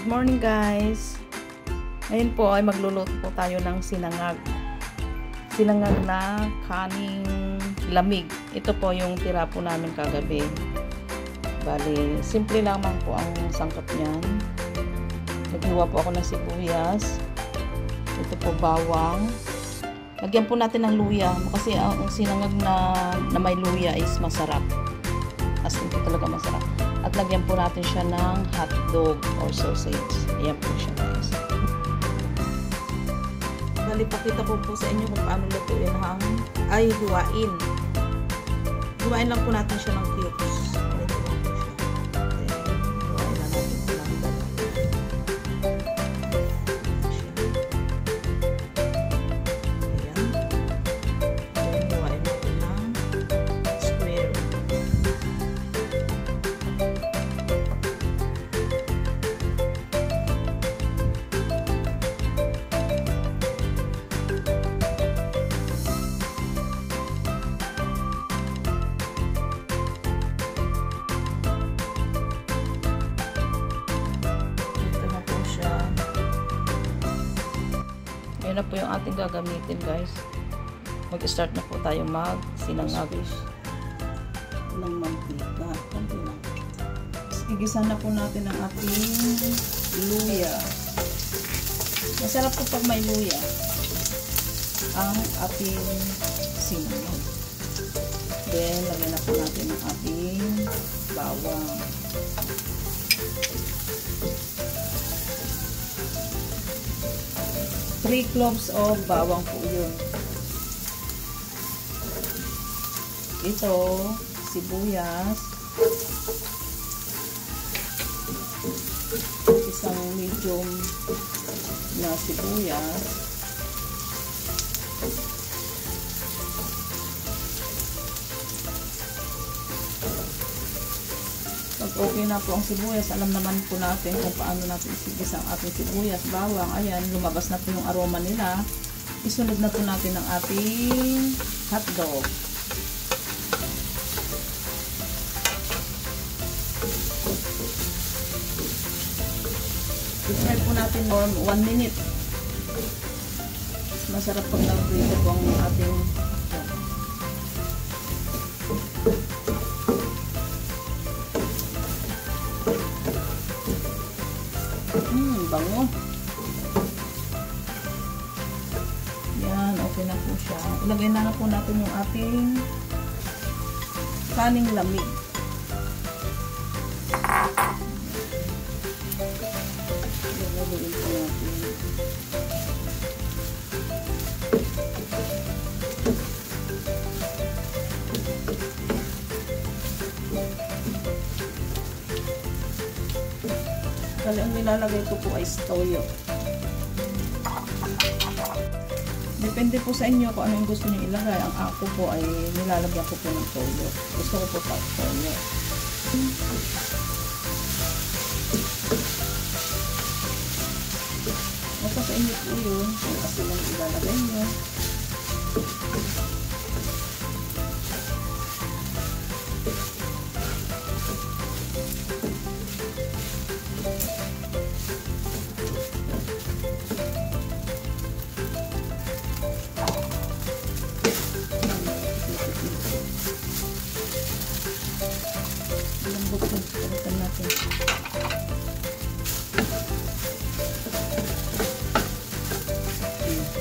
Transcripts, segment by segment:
Good morning guys. Ngayon po ay magluluto po tayo ng sinangag. Sinangag na kaning lamig. Ito po yung tira po namin kagabi. Bali, simple lamang po ang sangkap niyan. Naghiwa po ako ng sibuyas. Ito po bawang. Lagyan po natin ng luya kasi ang sinangag na may luya is masarap. As in po talaga masarap. At lagyan po natin siya ng hotdog or sausage. Ayan po siya guys. Bali, pakita ko po sa inyo kung paano lutuin hiwain. Hiwain lang po natin siya ng cubes. Ganito lang po siya. Then, hiwain lang natin po lang dalawa. Ayan. Then, hiwain natin ng square. Ayan na po yung ating gagamitin guys. Mag-start na po tayo mag-sinangag ng mantika. Kunti lang. Igisa na po natin ang ating luya. Masarap po pag may luya ang ating sinangag. Then, lagyan na po natin ang ating bawang. 3 cloves of bawang po yun. Ito, sibuyas. Isang medium na sibuyas. Pag okay na po ang sibuyas, alam naman po natin kung paano natin isigis ang ating sibuyas, bawang. Ayan, lumabas na po yung aroma nila. Isunod na po natin ang ating hotdog. I-fry po natin for 1 minute. Masarap pag nag-prito po ang ating bango. Yan, okay na po siya. Ilagay na po natin yung ating kaning lamig. Ilagay po natin. Kali ang nilalagay ko po ay toyo. Depende po sa inyo kung ano yung gusto niyo ilagay. Ang ako po ay nilalagyan ko po ng toyo. Gusto ko po pa toyo. Basta sa inyo po yun. Kung kasi lang ilalagay nyo. Palitan natin.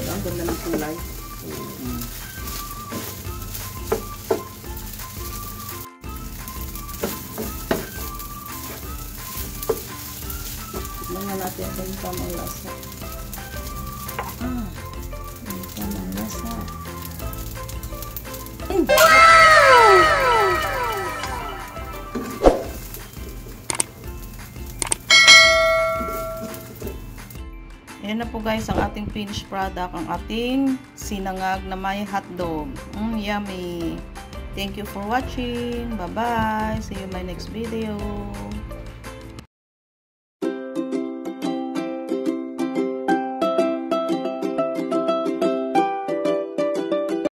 Ang ganda ng kulay. Tignan nga natin kung tamang lasa. Yung tamang lasa. Ayan na po guys ang ating finished product, ang ating sinangag na may hotdog. Yummy! Thank you for watching. Bye-bye! See you in my next video.